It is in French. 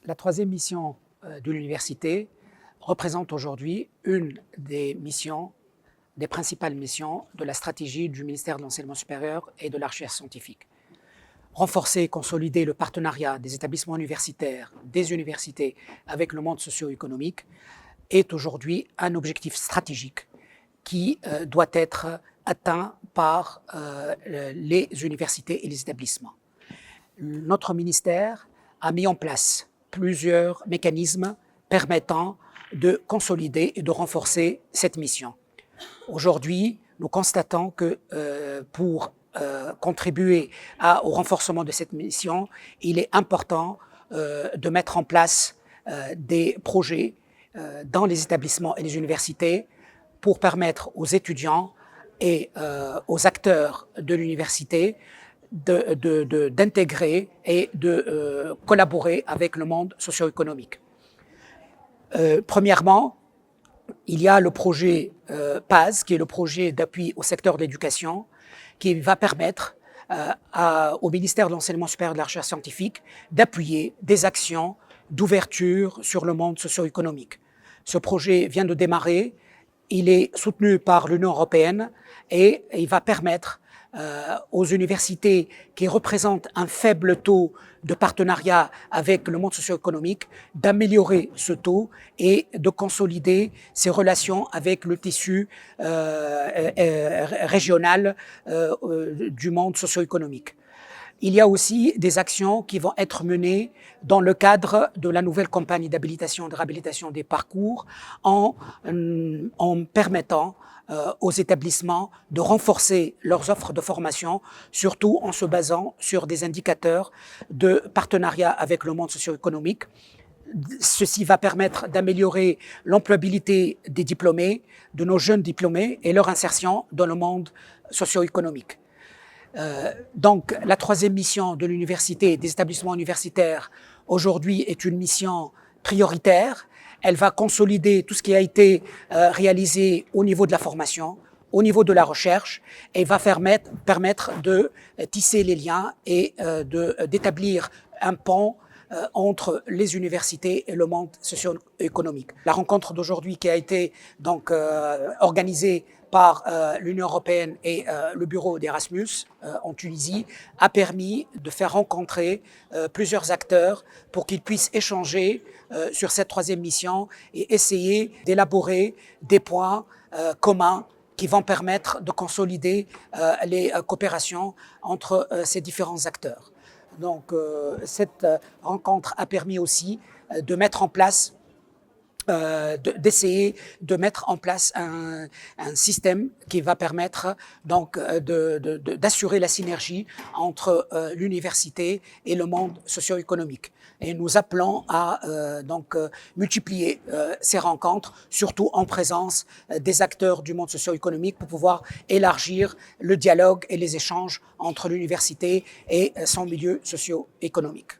La troisième mission de l'université représente aujourd'hui une des principales missions de la stratégie du ministère de l'Enseignement supérieur et de la Recherche scientifique. Renforcer et consolider le partenariat des établissements universitaires, des universités avec le monde socio-économique est aujourd'hui un objectif stratégique qui doit être atteint par les universités et les établissements. Notre ministère a mis en place plusieurs mécanismes permettant de consolider et de renforcer cette mission. Aujourd'hui, nous constatons que pour contribuer au renforcement de cette mission, il est important de mettre en place des projets dans les établissements et les universités pour permettre aux étudiants et aux acteurs de l'université d'intégrer et de collaborer avec le monde socio-économique. Premièrement, il y a le projet PAS, qui est le projet d'appui au secteur de l'éducation, qui va permettre au ministère de l'Enseignement supérieur et de la Recherche scientifique d'appuyer des actions d'ouverture sur le monde socio-économique. Ce projet vient de démarrer, il est soutenu par l'Union européenne et il va permettre aux universités qui représentent un faible taux de partenariat avec le monde socio-économique d'améliorer ce taux et de consolider ces relations avec le tissu régional du monde socio-économique. Il y a aussi des actions qui vont être menées dans le cadre de la nouvelle campagne d'habilitation et de réhabilitation des parcours en permettant aux établissements de renforcer leurs offres de formation, surtout en se basant sur des indicateurs de partenariat avec le monde socio-économique. Ceci va permettre d'améliorer l'employabilité des diplômés, de nos jeunes diplômés et leur insertion dans le monde socio-économique. Donc, la troisième mission de l'université et des établissements universitaires aujourd'hui est une mission prioritaire. Elle va consolider tout ce qui a été réalisé au niveau de la formation, au niveau de la recherche, et va permettre de tisser les liens et d'établir un pont entre les universités et le monde socio-économique. La rencontre d'aujourd'hui qui a été donc organisée par l'Union européenne et le bureau d'Erasmus en Tunisie a permis de faire rencontrer plusieurs acteurs pour qu'ils puissent échanger sur cette troisième mission et essayer d'élaborer des points communs qui vont permettre de consolider les coopérations entre ces différents acteurs. Donc cette rencontre a permis aussi de mettre en place d'essayer de mettre en place un système qui va permettre donc d'assurer la synergie entre l'université et le monde socio-économique. Et nous appelons à multiplier ces rencontres, surtout en présence des acteurs du monde socio-économique pour pouvoir élargir le dialogue et les échanges entre l'université et son milieu socio-économique.